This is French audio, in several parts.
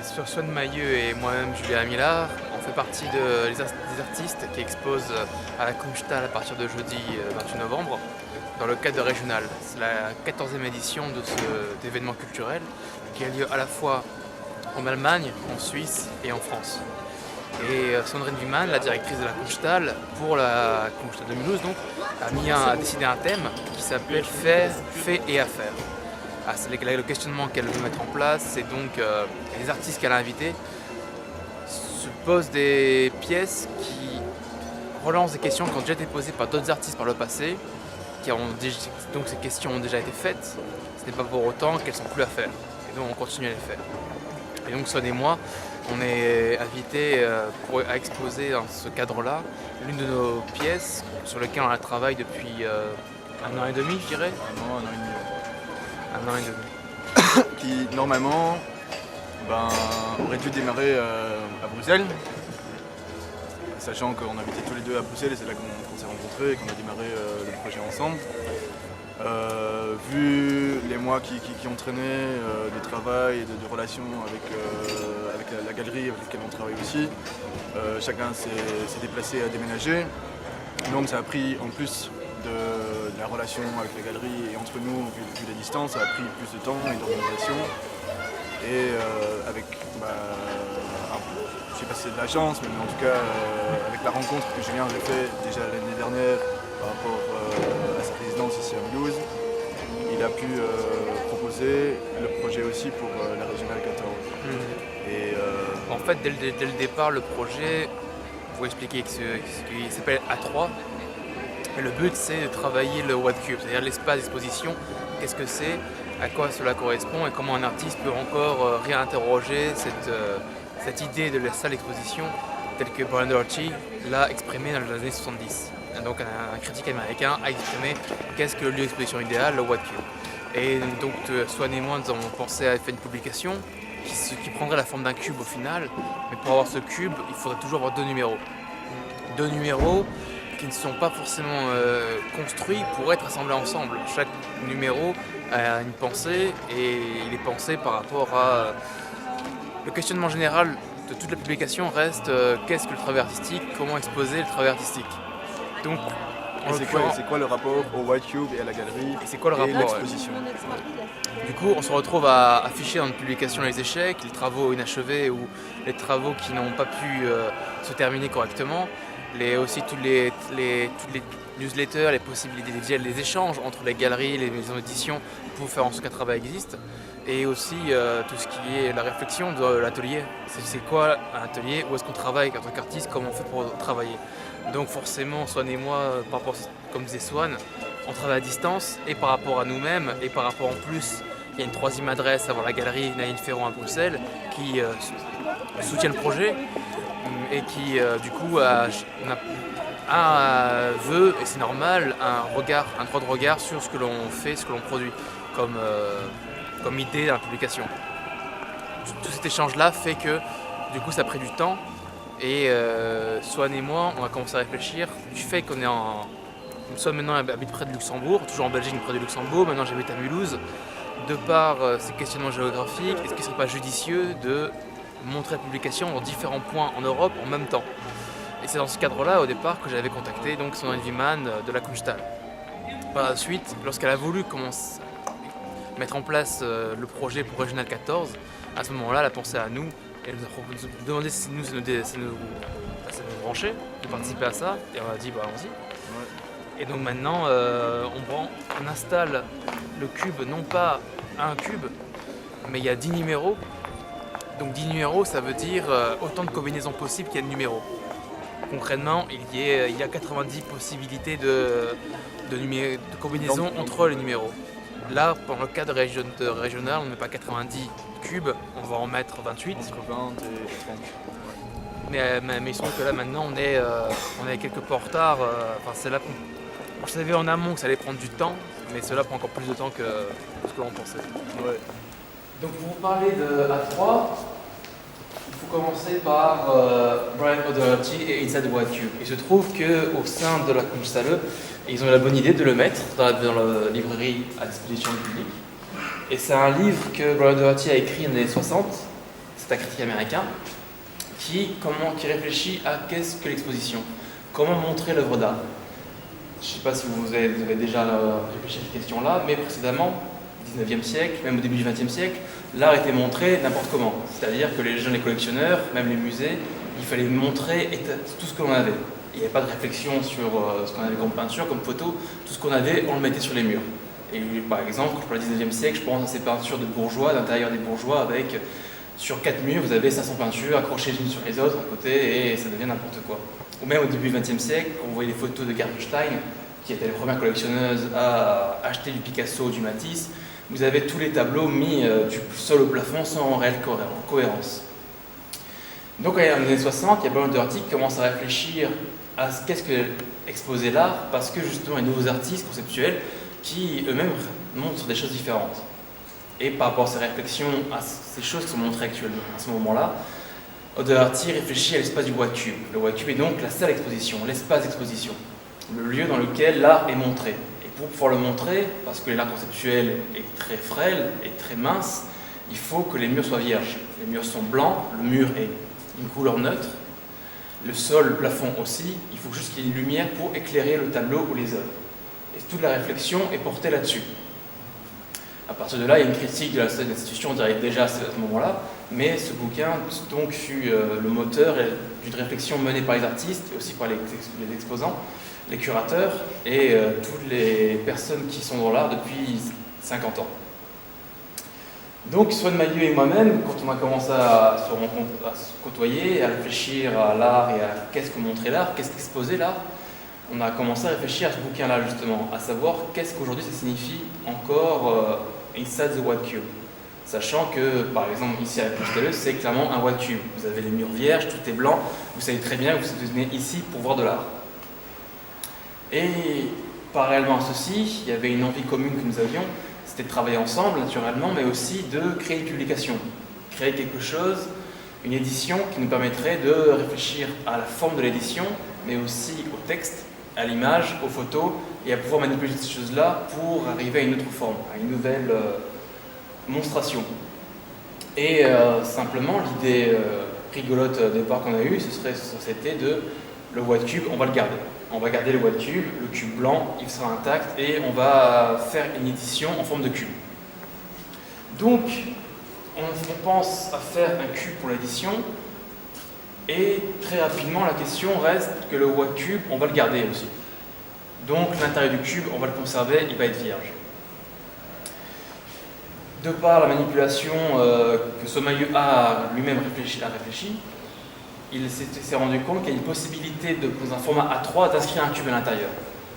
Swan Mailleux et moi-même, Julien Millard, on fait partie des artistes qui exposent à la Kunsthalle à partir de jeudi 28 novembre dans le cadre de Régional. C'est la 14e édition de cet événement culturel qui a lieu à la fois en Allemagne, en Suisse et en France. Et Sandrine Wiman, la directrice de la Kunsthalle, pour la Kunsthalle de Mulhouse, donc, a décidé un thème qui s'appelle Faire, fait et à faire. Le questionnement qu'elle veut mettre en place, c'est donc les artistes qu'elle a invités se posent des pièces qui relancent des questions qui ont déjà été posées par d'autres artistes par le passé, donc ces questions ont déjà été faites, ce n'est pas pour autant qu'elles sont plus à faire, et donc on continue à les faire. Et donc Swan et moi, on est invités à exposer dans ce cadre-là l'une de nos pièces sur lesquelles on travaille depuis 1 an et demi, je dirais. Un an et demi. Qui normalement aurait dû démarrer à Bruxelles, sachant qu'on habitait tous les deux à Bruxelles et c'est là qu'on s'est rencontrés et qu'on a démarré le projet ensemble. Vu les mois qui ont traîné de travail et de relations avec la galerie avec laquelle on travaille aussi, chacun s'est déplacé à déménager. Donc ça a pris, en plus de la relation avec la galerie et entre nous, vu la distance, ça a pris plus de temps et d'organisation. Et je sais pas si c'est de la chance, mais en tout cas avec la rencontre que Julien avait fait déjà l'année dernière par rapport à sa résidence ici à Mulhouse, il a pu proposer le projet aussi pour la Régionale 14. Et, en fait, dès le départ, le projet, pour expliquer ce qui s'appelle A3, et le but c'est de travailler le What Cube, c'est-à-dire l'espace d'exposition, qu'est-ce que c'est, à quoi cela correspond et comment un artiste peut encore réinterroger cette idée de la salle d'exposition telle que Brian Doherty l'a exprimée dans les années 70. Donc un critique américain a exprimé qu'est-ce que le lieu d'exposition idéal, le What Cube. Et donc Swan et moi nous avons pensé à faire une publication qui prendrait la forme d'un cube au final, mais pour avoir ce cube, il faudrait toujours avoir deux numéros. Deux numéros qui ne sont pas forcément construits pour être assemblés ensemble. Chaque numéro a une pensée et il est pensé par rapport à... Le questionnement général de toute la publication reste qu'est-ce que le travail artistique, comment exposer le travail artistique. Donc, c'est quoi le rapport au White Cube et à la galerie et c'est quoi le rapport, l'exposition. Du coup, on se retrouve à afficher dans une publication les échecs, les travaux inachevés ou les travaux qui n'ont pas pu se terminer correctement, aussi toutes les newsletters, les possibilités, les échanges entre les galeries, les maisons d'édition pour faire en sorte qu'un travail existe, et aussi tout ce qui est la réflexion de l'atelier. C'est quoi un atelier, où est-ce qu'on travaille en tant qu'artiste, comment on fait pour travailler. Donc forcément, Swan et moi, par rapport, comme disait Swan, on travaille à distance et par rapport à nous-mêmes et par rapport en plus, il y a une troisième adresse avant la galerie Naïl Ferron à Bruxelles qui soutient le projet et qui du coup veut, et c'est normal, un droit de regard sur ce que l'on fait, ce que l'on produit comme idée dans la publication. Tout cet échange-là fait que du coup ça a pris du temps. Et Swan et moi, on a commencé à réfléchir du fait qu'on est nous sommes maintenant habite près de Luxembourg, toujours en Belgique, près de Luxembourg. Maintenant, j'habite à Mulhouse. De par ces questionnements géographiques, est-ce qu'il ne serait pas judicieux de montrer la publication dans différents points en Europe en même temps? Et c'est dans ce cadre-là, au départ, que j'avais contacté donc Sandrine Wiman de la Kunsthalle. Par la suite, lorsqu'elle a voulu mettre en place le projet pour Régional 14, à ce moment-là, elle a pensé à nous. Elle nous a demandé si ça nous branchait de participer à ça, et on a dit allons-y. Ouais. Et donc maintenant on installe le cube, non pas un cube, mais il y a 10 numéros. Donc 10 numéros, ça veut dire autant de combinaisons possibles qu'il y a de numéros. Concrètement, il y a 90 possibilités de combinaisons entre les numéros. Là, pour le cas de régional, on ne met pas 90 cubes, on va en mettre 28. Entre 20 et 30. Mais il se trouve que là maintenant on est quelque peu en retard. C'est là on savait en amont que ça allait prendre du temps, mais cela prend encore plus de temps que ce que l'on pensait. Ouais. Donc pour vous parler de A3, il faut commencer par Brian O'Doherty et Inside the White Cube. Il se trouve qu'au sein de la Kunsthalle, ils ont eu la bonne idée de le mettre dans la librairie à disposition du public. Et c'est un livre que Brian Doherty a écrit dans les années 60, c'est un critique américain, qui réfléchit à qu'est-ce que l'exposition, comment montrer l'œuvre d'art. Je ne sais pas si vous avez déjà réfléchi à cette question-là, mais précédemment, au 19e siècle, même au début du 20e siècle, l'art était montré n'importe comment. C'est-à-dire que les collectionneurs, même les musées, il fallait montrer tout ce que l'on avait. Il n'y avait pas de réflexion sur ce qu'on avait comme peinture, comme photo, tout ce qu'on avait, on le mettait sur les murs. Et par exemple, quand je parle du 19e siècle, je pense à ces peintures de bourgeois, d'intérieur des bourgeois, avec sur 4 murs, vous avez 500 peintures accrochées les unes sur les autres à côté, et ça devient n'importe quoi. Ou même au début du XXe siècle, quand vous voyez les photos de Gertrude, qui était la première collectionneuse à acheter du Picasso ou du Matisse, vous avez tous les tableaux mis du sol au plafond sans réelle cohérence. Donc dans les années 60, il y a Bernard Doherty qui commence à réfléchir à qu'est-ce que exposer l'art, parce que justement il y a de nouveaux artistes conceptuels qui eux-mêmes montrent des choses différentes. Et par rapport à ces réflexions, à ces choses qui sont montrées actuellement à ce moment-là, Doherty réfléchit à l'espace du White Cube. Le White Cube est donc la salle d'exposition, l'espace d'exposition, le lieu dans lequel l'art est montré. Et pour pouvoir le montrer, parce que l'art conceptuel est très frêle et très mince, il faut que les murs soient vierges. Les murs sont blancs, le mur est une couleur neutre, le sol, le plafond aussi, il faut juste qu'il y ait une lumière pour éclairer le tableau ou les œuvres. Et toute la réflexion est portée là-dessus. À partir de là, il y a une critique de l'institution, on dirait déjà à ce moment-là, mais ce bouquin donc fut le moteur d'une réflexion menée par les artistes et aussi par les exposants, les curateurs et toutes les personnes qui sont dans l'art depuis 50 ans. Donc Swan Mayeux et moi-même, quand on a commencé à se côtoyer, à réfléchir à l'art et à qu'est-ce que montrer l'art, qu'est-ce qu'exposer l'art, on a commencé à réfléchir à ce bouquin-là justement, à savoir qu'est-ce qu'aujourd'hui ça signifie encore Inside the White Cube. Sachant que, par exemple, ici à la Plage c'est clairement un White Cube. Vous avez les murs vierges, tout est blanc, vous savez très bien que vous venez ici pour voir de l'art. Et parallèlement à ceci, il y avait une envie commune que nous avions, c'était de travailler ensemble naturellement, mais aussi de créer une publication, créer quelque chose, une édition qui nous permettrait de réfléchir à la forme de l'édition, mais aussi au texte, à l'image, aux photos, et à pouvoir manipuler ces choses-là pour arriver à une autre forme, à une nouvelle monstration. Et simplement, l'idée rigolote au départ qu'on a eue, c'était de le White Cube, on va le garder. On va garder le White Cube, le cube blanc, il sera intact, et on va faire une édition en forme de cube. Donc, on pense à faire un cube pour l'édition, et très rapidement, la question reste que le White Cube, on va le garder aussi. Donc, l'intérieur du cube, on va le conserver, il va être vierge. De par la manipulation que Somayeux a lui-même réfléchi, il s'est rendu compte qu'il y a une possibilité, dans un format A3, d'inscrire un cube à l'intérieur.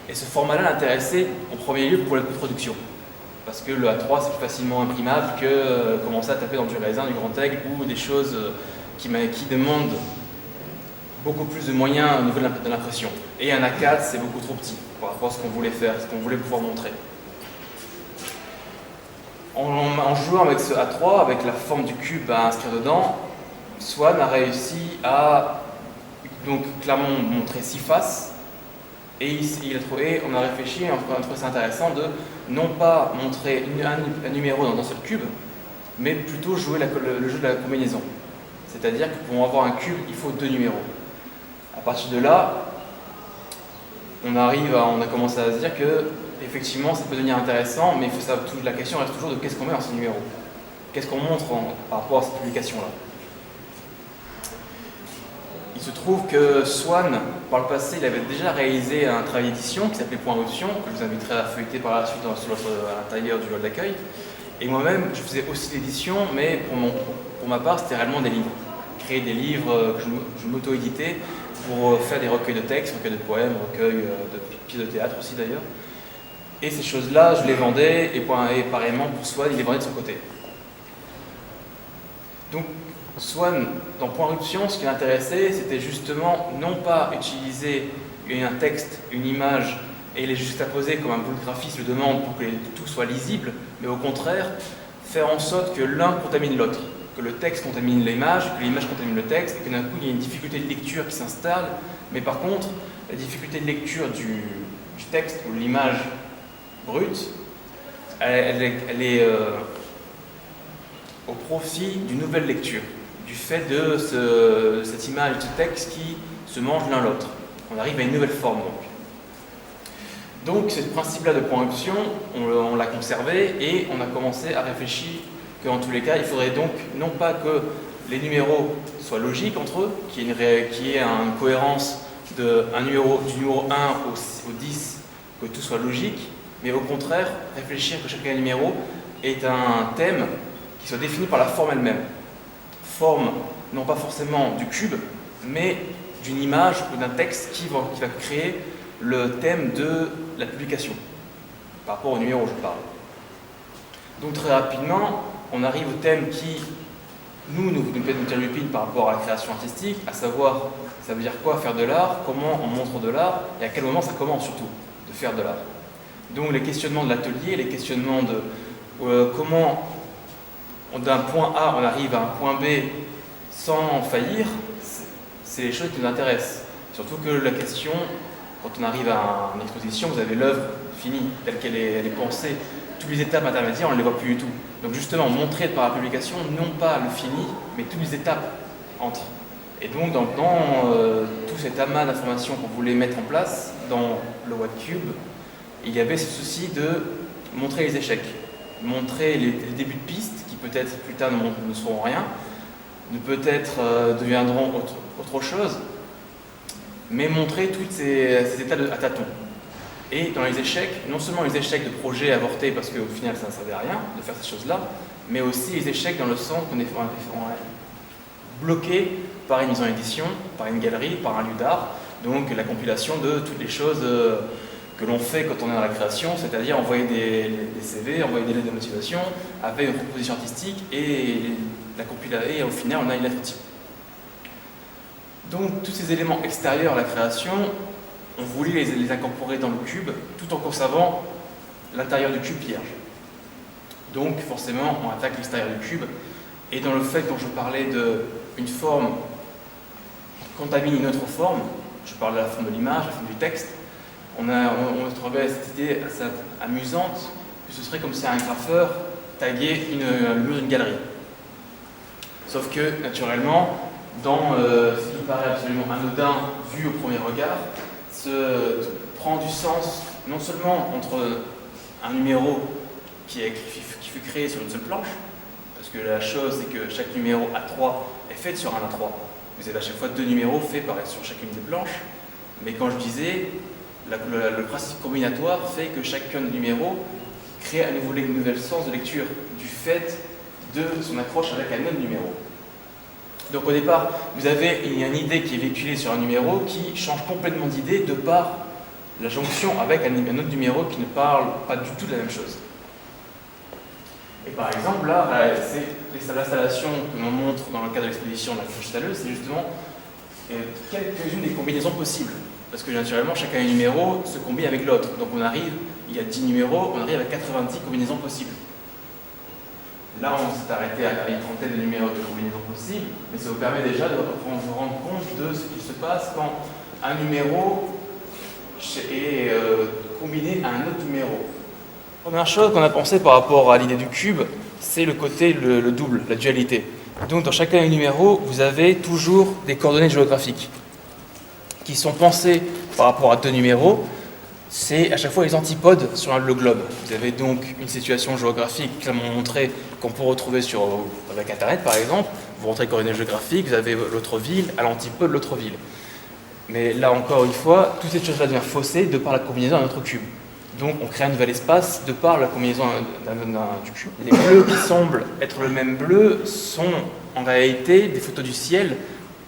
Et ce format-là l'intéressait en premier lieu pour la coproduction. Parce que le A3, c'est plus facilement imprimable que commencer à taper dans du raisin, du grand aigle, ou des choses qui demandent beaucoup plus de moyens au niveau de l'impression. Et un A4, c'est beaucoup trop petit par rapport à ce qu'on voulait faire, ce qu'on voulait pouvoir montrer. En jouant avec ce A3, avec la forme du cube à inscrire dedans, Swan a réussi à donc clairement montrer 6 faces, et on a réfléchi, on a trouvé ça intéressant de non pas montrer un numéro dans un seul cube, mais plutôt jouer le jeu de la combinaison. C'est-à-dire que pour avoir un cube, il faut 2 numéros. À partir de là, on a commencé à se dire que effectivement ça peut devenir intéressant, mais la question reste toujours de qu'est-ce qu'on met dans ce numéro. Qu'est-ce qu'on montre par rapport à cette publication-là. Il se trouve que Swan, par le passé, il avait déjà réalisé un travail d'édition qui s'appelait Point Option, que je vous inviterai à feuilleter par la suite à l'intérieur du hall d'accueil. Et moi-même, je faisais aussi l'édition, mais pour ma part, c'était réellement des livres. Créer des livres que je m'auto-éditais pour faire des recueils de textes, recueils de poèmes, recueils de pièces de théâtre aussi d'ailleurs. Et ces choses-là, je les vendais, et pareillement pour Swan, il les vendait de son côté. Donc, Swan, dans Point Ruption, ce qui l'intéressait, c'était justement non pas utiliser un texte, une image, et les juxtaposer comme un bout de graphiste le demande pour que tout soit lisible, mais au contraire, faire en sorte que l'un contamine l'autre, que le texte contamine l'image, que l'image contamine le texte, et que d'un coup il y a une difficulté de lecture qui s'installe, mais par contre, la difficulté de lecture du texte ou de l'image brute, elle est au profit d'une nouvelle lecture. du fait de cette image, de ce texte qui se mangent l'un l'autre. On arrive à une nouvelle forme donc. Donc ce principe-là de projection, on l'a conservé et on a commencé à réfléchir qu'en tous les cas, il faudrait donc non pas que les numéros soient logiques entre eux, qu'il y ait une cohérence du numéro 1 au 10, que tout soit logique, mais au contraire, réfléchir que chacun numéro est un thème qui soit défini par la forme elle-même. Forme, non pas forcément du cube, mais d'une image ou d'un texte qui va créer le thème de la publication, par rapport au numéro je parle. Donc très rapidement, on arrive au thème qui nous interlupine par rapport à la création artistique, à savoir, ça veut dire quoi faire de l'art, comment on montre de l'art, et à quel moment ça commence surtout de faire de l'art. Donc les questionnements de l'atelier, les questionnements de comment d'un point A on arrive à un point B sans faillir, c'est les choses qui nous intéressent. Surtout que la question, quand on arrive à une exposition, vous avez l'œuvre finie, telle qu'elle est pensée. Toutes les étapes intermédiaires, on ne les voit plus du tout. Donc justement, montrer par la publication, non pas le fini, mais toutes les étapes entre. Et donc dans tout cet amas d'informations qu'on voulait mettre en place dans le WhatCube, il y avait ce souci de montrer les échecs, montrer les débuts de pistes qui peut-être plus tard ne seront rien, peut-être deviendront autre chose, mais montrer toutes ces étapes à tâtons. Et dans les échecs, non seulement les échecs de projets avortés, parce qu'au final ça ne servait à rien de faire ces choses-là, mais aussi les échecs dans le sens qu'on est bloqué par une mise en édition, par une galerie, par un lieu d'art, donc la compilation de toutes les choses que l'on fait quand on est dans la création, c'est-à-dire envoyer des CV, envoyer des lettres de motivation, avec une proposition artistique et au final on a une lettre type. Donc tous ces éléments extérieurs à la création, on voulait les incorporer dans le cube, tout en conservant l'intérieur du cube vierge. Donc forcément, on attaque l'extérieur du cube, et dans le fait, quand je parlais d'une forme contamine une autre forme, je parle de la forme de l'image, la forme du texte, on trouvait cette idée assez amusante, que ce serait comme si un graffeur taguait le mur d'une galerie. Sauf que, naturellement, dans ce qui paraît absolument anodin, vu au premier regard, prend du sens non seulement entre un numéro qui fut créé sur une seule planche, parce que la chose c'est que chaque numéro A3 est fait sur un A3. Vous avez à chaque fois 2 numéros faits sur chacune des planches, mais quand je disais, le principe combinatoire fait que chacun des numéros crée à nouveau une nouvelle sens de lecture du fait de son accroche avec un autre numéro. Donc au départ, vous avez une idée qui est véhiculée sur un numéro qui change complètement d'idée de par la jonction avec un autre numéro qui ne parle pas du tout de la même chose. Et par exemple, là, c'est l'installation que l'on montre dans le cadre de l'exposition de la cristalleuse, c'est justement quelques-unes des combinaisons possibles. Parce que naturellement, chacun des numéros se combine avec l'autre. Donc il y a 10 numéros, on arrive à 90 combinaisons possibles. Là, on s'est arrêté à une trentaine de numéros de combinaisons possibles, mais ça vous permet déjà de vous rendre compte de ce qui se passe quand un numéro est combiné à un autre numéro. La première chose qu'on a pensé par rapport à l'idée du cube, c'est le côté le double, la dualité. Donc dans chacun des numéros, vous avez toujours des coordonnées géographiques qui sont pensées par rapport à 2 numéros. C'est à chaque fois les antipodes sur le globe. Vous avez donc une situation géographique clairement montrée qu'on peut retrouver avec Internet par exemple. Vous rentrez les coordonnées géographiques, vous avez l'autre ville à l'antipode de l'autre ville. Mais là encore une fois, toutes ces choses-là deviennent faussées de par la combinaison d'un autre cube. Donc on crée un nouvel espace de par la combinaison du cube. Les bleus qui semblent être le même bleu sont en réalité des photos du ciel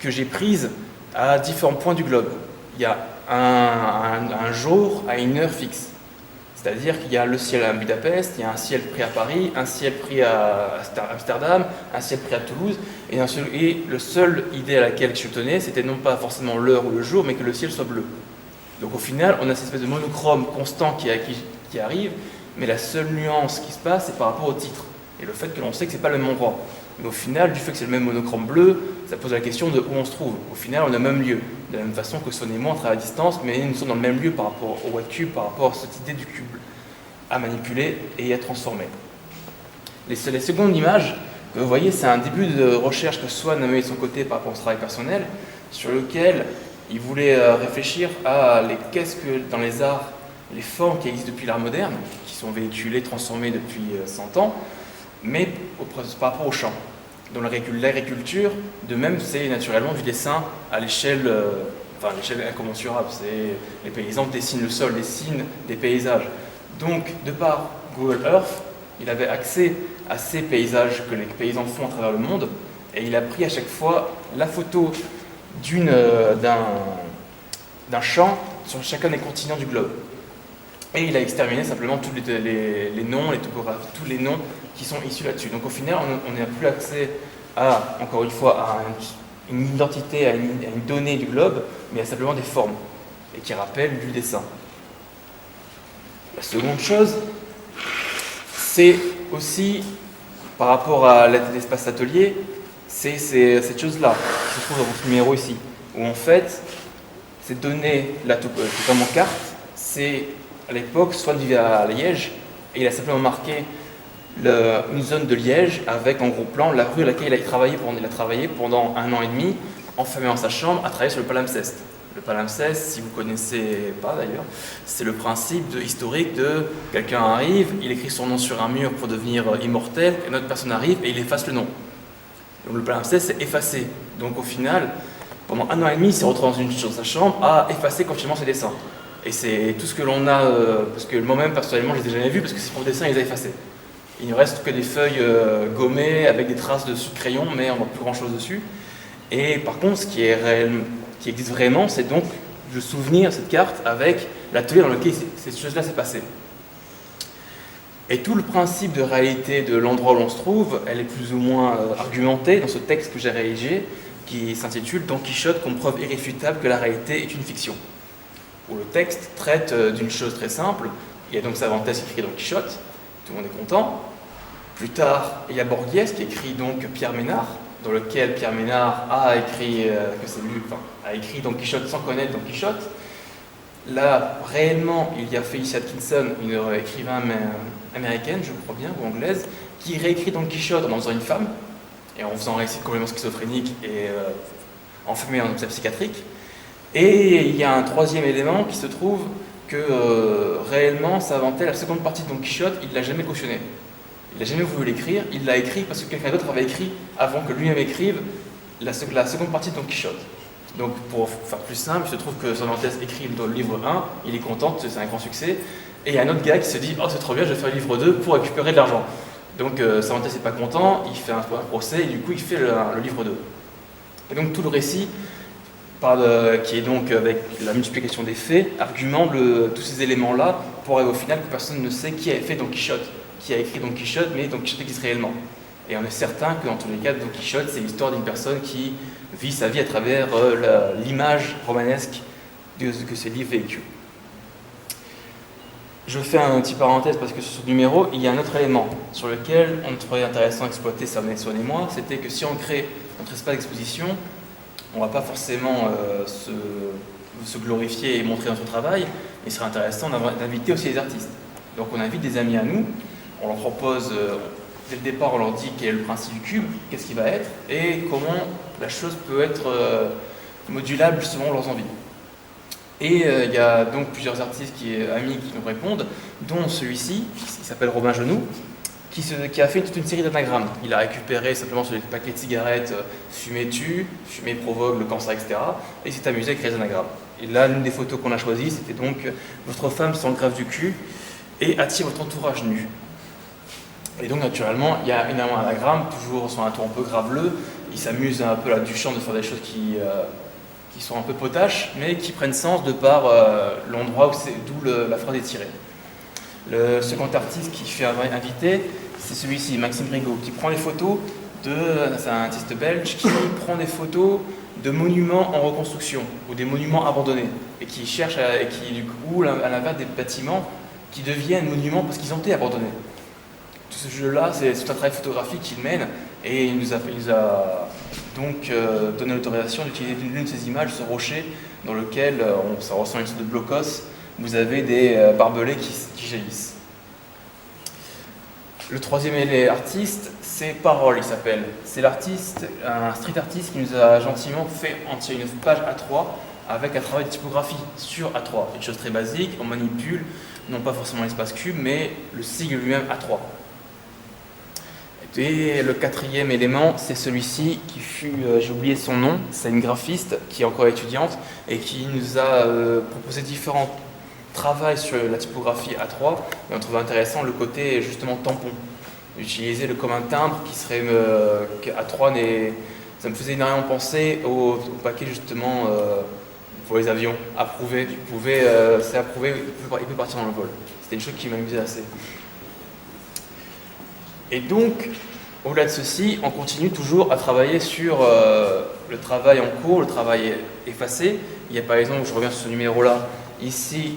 que j'ai prises à différents points du globe. Il y a un jour à une heure fixe. C'est-à-dire qu'il y a le ciel à Budapest, il y a un ciel pris à Paris, un ciel pris à Amsterdam, un ciel pris à Toulouse, et la seule idée à laquelle je tenais, c'était non pas forcément l'heure ou le jour, mais que le ciel soit bleu. Donc au final, on a cette espèce de monochrome constant qui arrive, mais la seule nuance qui se passe, c'est par rapport au titre, et le fait que l'on sait que ce n'est pas le même endroit. Mais au final, du fait que c'est le même monochrome bleu, ça pose la question de où on se trouve. Au final, on est au même lieu. De la même façon que Son et moi, on travaille à distance, mais nous sommes dans le même lieu par rapport au WhatCube, par rapport à cette idée du cube à manipuler et à transformer. Les secondes images Vous voyez, c'est un début de recherche que Swann a mené de son côté par rapport au travail personnel, sur lequel il voulait réfléchir à qu'est-ce que dans les arts, les formes qui existent depuis l'art moderne, qui sont véhiculées, transformées depuis 100 ans, mais par rapport au champ. Dans l'agriculture, de même, c'est naturellement du dessin à l'échelle incommensurable. Les paysans dessinent le sol, dessinent des paysages. Donc, de par Google Earth, il avait accès à ces paysages que les paysans font à travers le monde, et il a pris à chaque fois la photo d'un champ sur chacun des continents du globe. Et il a exterminé simplement tous les noms, les topographies, tous les noms qui sont issus là-dessus. Donc au final, on n'a plus accès à, encore une fois, à une identité, à une donnée du globe, mais à simplement des formes, et qui rappellent du dessin. La seconde chose, c'est aussi, par rapport à l'espace atelier, c'est cette chose-là, qui se trouve dans votre numéro ici, où en fait, ces données, comme en carte, c'est à l'époque, Swann vivait à Liège, et il a simplement marqué une zone de Liège avec en gros plan la rue à laquelle il a travaillé pendant 1 an et demi, enfermé dans sa chambre, à travailler sur le palimpseste. Le palimpseste, si vous ne connaissez pas d'ailleurs, c'est le principe historique de quelqu'un arrive, il écrit son nom sur un mur pour devenir immortel, une autre personne arrive et il efface le nom. Donc le palimpseste, c'est effacer. Donc au final, pendant 1 an et demi, il s'est retrouvé dans sa chambre à effacer continuellement ses dessins. Et c'est tout ce que l'on a, parce que moi-même personnellement je ne les ai jamais vus, parce que ces profs de dessin ils les a effacés. Il ne reste que des feuilles gommées avec des traces de crayon, mais on ne voit plus grand chose dessus. Et par contre, ce qui existe vraiment, c'est donc le souvenir, cette carte, avec l'atelier dans lequel cette chose-là s'est passée. Et tout le principe de réalité de l'endroit où l'on se trouve, elle est plus ou moins argumentée dans ce texte que j'ai rédigé, qui s'intitule « Don Quichotte comme preuve irréfutable que la réalité est une fiction ». Où le texte traite d'une chose très simple. Il y a donc Cervantes qui écrit Don Quichotte, tout le monde est content. Plus tard, il y a Borgiès qui écrit donc Pierre Ménard, dans lequel Pierre Ménard a écrit Don Quichotte sans connaître Don Quichotte. Là, réellement, il y a Felicia Atkinson, une écrivain américaine, je crois bien, ou anglaise, qui réécrit Don Quichotte en faisant une femme, et en faisant un récit complètement schizophrénique et enfermé en hôpital psychiatrique. Et il y a un troisième élément qui se trouve que réellement, Cervantes, la seconde partie de Don Quichotte, il ne l'a jamais cautionné. Il n'a jamais voulu l'écrire, il l'a écrit parce que quelqu'un d'autre avait écrit avant que lui-même écrive la seconde partie de Don Quichotte. Donc pour faire plus simple, il se trouve que Cervantes écrit dans le livre 1, il est content, c'est un grand succès, et il y a un autre gars qui se dit « Oh c'est trop bien, je vais faire le livre 2 pour récupérer de l'argent ». Donc Cervantes n'est pas content, il fait un procès, et du coup il fait le livre 2. Et donc tout le récit, qui est donc avec la multiplication des faits, argumente tous ces éléments-là pour arriver au final que personne ne sait qui a fait Don Quichotte, qui a écrit Don Quichotte, mais Don Quichotte existe réellement. Et on est certain que dans tous les cas, Don Quichotte, c'est l'histoire d'une personne qui vit sa vie à travers l'image romanesque que ces livres véhiculent. Je fais un petit parenthèse parce que sur ce numéro, il y a un autre élément sur lequel on trouvait intéressant d'exploiter, Swann et moi, c'était que si on crée notre espace d'exposition, on ne va pas forcément se glorifier et montrer notre travail, il serait intéressant d'inviter aussi les artistes. Donc on invite des amis à nous, on leur propose, dès le départ on leur dit quel est le principe du cube, qu'est-ce qu'il va être, et comment la chose peut être modulable selon leurs envies. Et il y a donc plusieurs artistes amis qui nous répondent, dont celui-ci, qui s'appelle Robin Genoux, qui a fait toute une série d'anagrammes. Il a récupéré simplement sur les paquets de cigarettes fumer tue, fumer provoque le cancer, etc. Et il s'est amusé à créer des anagrammes. Et là, l'une des photos qu'on a choisies, c'était donc votre femme s'engrave du cul et attire votre entourage nu. Et donc naturellement, il y a énormément d'anagrammes, toujours sur un ton un peu graveleux. Il s'amuse un peu là du chant de faire des choses qui sont un peu potaches, mais qui prennent sens de par l'endroit d'où la phrase est tirée. Le second artiste qui fait inviter, c'est celui-ci, Maxime Rigaud, qui prend les photos c'est un artiste belge, qui prend des photos de monuments en reconstruction ou des monuments abandonnés et qui cherche et qui du coup à l'inverse des bâtiments qui deviennent monuments parce qu'ils ont été abandonnés. Tout ce jeu-là, c'est tout un travail photographique qu'il mène et il nous a donc donné l'autorisation d'utiliser l'une de ces images, ce rocher dans lequel ça ressemble à une sorte de blocos. Vous avez des barbelés qui jaillissent. Le troisième artiste, c'est Parole, il s'appelle. C'est l'artiste, un street artiste qui nous a gentiment fait entier une page A3 avec un travail de typographie sur A3. Une chose très basique, on manipule non pas forcément l'espace cube, mais le sigle lui-même A3. Et le quatrième élément, c'est celui-ci qui fut, j'ai oublié son nom, c'est une graphiste qui est encore étudiante et qui nous a proposé différents travaux sur la typographie A3. Et on trouvait intéressant le côté justement tampon. Utiliser le comme un timbre qui serait A3, ça me faisait énormément penser au paquet justement pour les avions, approuvé. C'est approuvé, il peut partir dans le vol. C'était une chose qui m'amusait assez. Et donc, au-delà de ceci, on continue toujours à travailler sur le travail en cours, le travail effacé. Il y a par exemple, je reviens sur ce numéro-là, ici,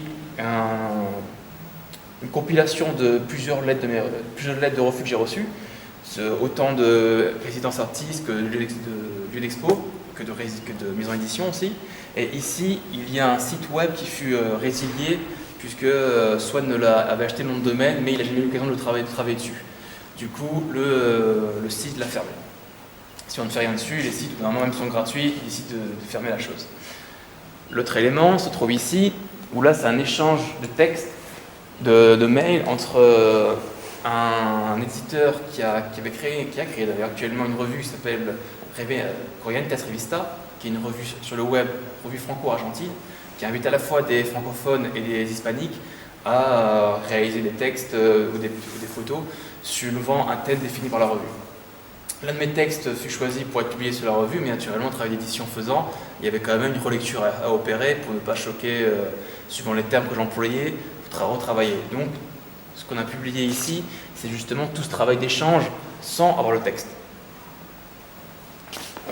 une compilation de plusieurs lettres de refus que j'ai reçues, autant de résidences artistes que de lieux d'expo, que de mise en édition aussi. Et ici, il y a un site web qui fut résilié, puisque Swan avait acheté le nom de domaine, mais il n'a jamais eu l'occasion de travailler dessus. Du coup, le site l'a fermé. Si on ne fait rien dessus, les sites, normalement même sont gratuits, ils décident de fermer la chose. L'autre élément se trouve ici, où là c'est un échange de textes, de mails entre un éditeur qui a créé d'ailleurs actuellement une revue qui s'appelle Corrientes Revista, qui est une revue sur le web, revue franco-argentine, qui invite à la fois des francophones et des hispaniques à réaliser des textes ou des photos suivant un thème défini par la revue. L'un de mes textes fut choisi pour être publié sur la revue, mais naturellement, travail d'édition faisant, il y avait quand même une relecture à opérer pour ne pas choquer, suivant les termes que j'employais, pour retravailler. Donc, ce qu'on a publié ici, c'est justement tout ce travail d'échange sans avoir le texte.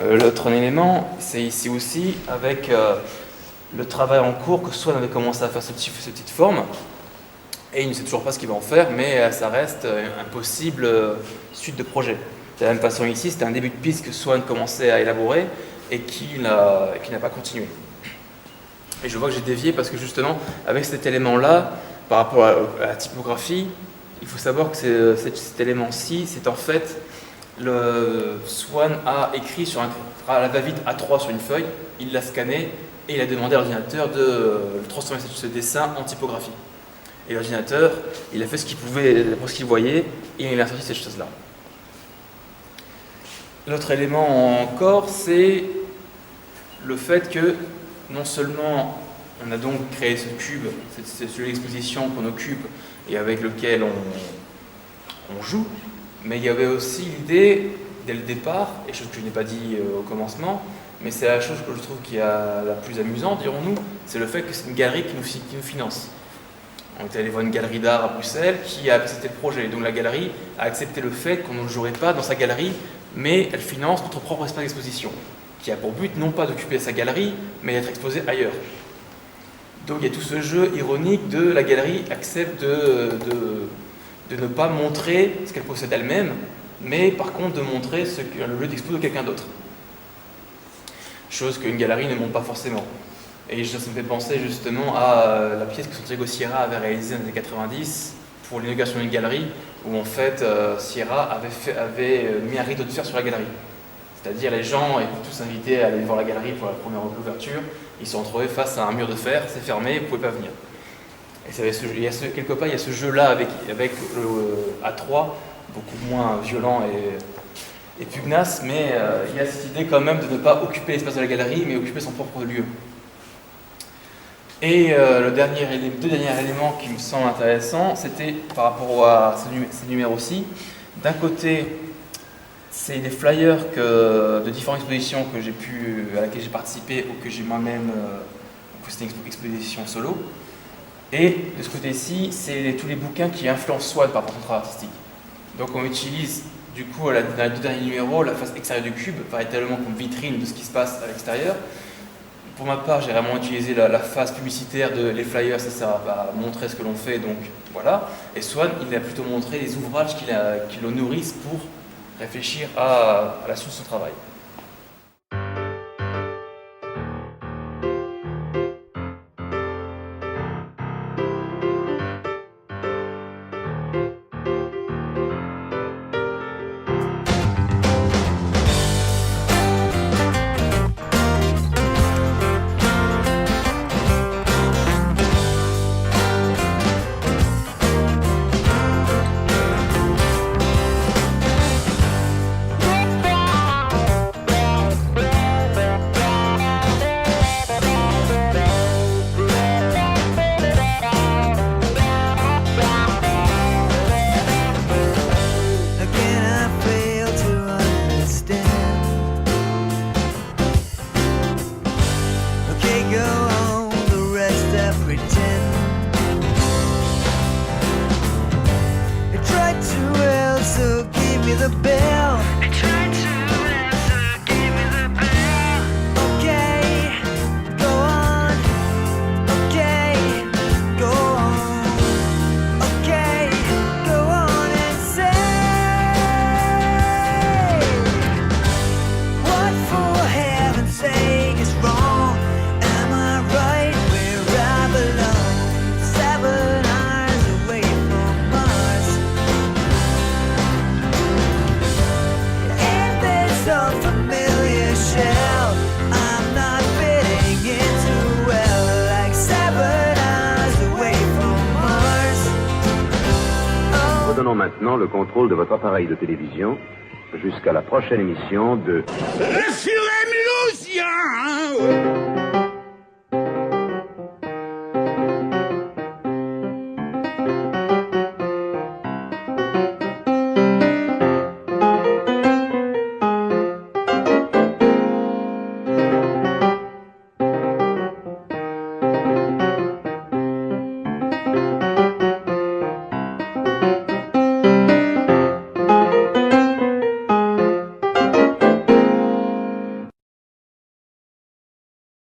L'autre élément, c'est ici aussi, avec le travail en cours, que Swan avait commencé à faire cette petite forme, et il ne sait toujours pas ce qu'il va en faire, mais ça reste un possible suite de projet. De la même façon ici, c'était un début de piste que Swan commençait à élaborer et qui n'a pas continué. Et je vois que j'ai dévié parce que justement, avec cet élément-là, par rapport à la typographie, il faut savoir que cet élément-ci, c'est en fait, Swan a écrit à la va-vite A3 sur une feuille, il l'a scanné et il a demandé à l'ordinateur de transformer ce dessin en typographie. Et l'ordinateur, il a fait ce qu'il pouvait pour ce qu'il voyait et il a sorti ces choses-là. L'autre élément encore, c'est le fait que non seulement on a donc créé ce cube, c'est celui d'exposition qu'on occupe et avec lequel on joue, mais il y avait aussi l'idée, dès le départ, et chose que je n'ai pas dit au commencement, mais c'est la chose que je trouve qui est la plus amusante, dirons-nous, c'est le fait que c'est une galerie qui nous finance. On est allé voir une galerie d'art à Bruxelles qui a accepté le projet. Donc la galerie a accepté le fait qu'on ne jouerait pas dans sa galerie, mais elle finance notre propre espace d'exposition, qui a pour but non pas d'occuper sa galerie, mais d'être exposé ailleurs. Donc il y a tout ce jeu ironique de la galerie accepte de ne pas montrer ce qu'elle possède elle-même, mais par contre de montrer le lieu d'expo de quelqu'un d'autre. Chose qu'une galerie ne montre pas forcément. Et ça me fait penser justement à la pièce que Santiago Sierra avait réalisée dans les années 90 pour l'inauguration d'une galerie, où en fait Sierra avait mis un rideau de fer sur la galerie. C'est-à-dire les gens étaient tous invités à aller voir la galerie pour la première ouverture, ils se sont retrouvés face à un mur de fer, c'est fermé, vous ne pouvez pas venir. Et quelque part, il y a ce jeu-là avec le A3, beaucoup moins violent et pugnace, mais il y a cette idée quand même de ne pas occuper l'espace de la galerie, mais occuper son propre lieu. Et deux derniers éléments qui me semblent intéressants, c'était par rapport à ces numéros-ci. D'un côté, c'est des flyers de différentes expositions à laquelle j'ai participé ou que j'ai moi-même, que c'était une exposition solo. Et de ce côté-ci, c'est tous les bouquins qui influencent Swan par rapport à son travail artistique. Donc on utilise du coup dans les deux derniers numéros la face extérieure du cube, véritablement comme vitrine de ce qui se passe à l'extérieur. Pour ma part, j'ai vraiment utilisé la phase publicitaire de les flyers, ça sert à montrer ce que l'on fait, donc voilà. Et Swan, il a plutôt montré les ouvrages qui le nourrissent pour réfléchir à la suite de son travail. the bell. They tried to answer, gave me the bell. Okay, go on. Okay, go on. Okay, go on and say, what for heaven's sake is wrong? Am I right where I belong? 7 hours away from Mars. And there's a familiar shell I'm not fitting into well, like 7 hours away from Mars. Oh. Redonnons maintenant le contrôle de votre appareil de télévision jusqu'à la prochaine émission de... Le Furet Mulhousien.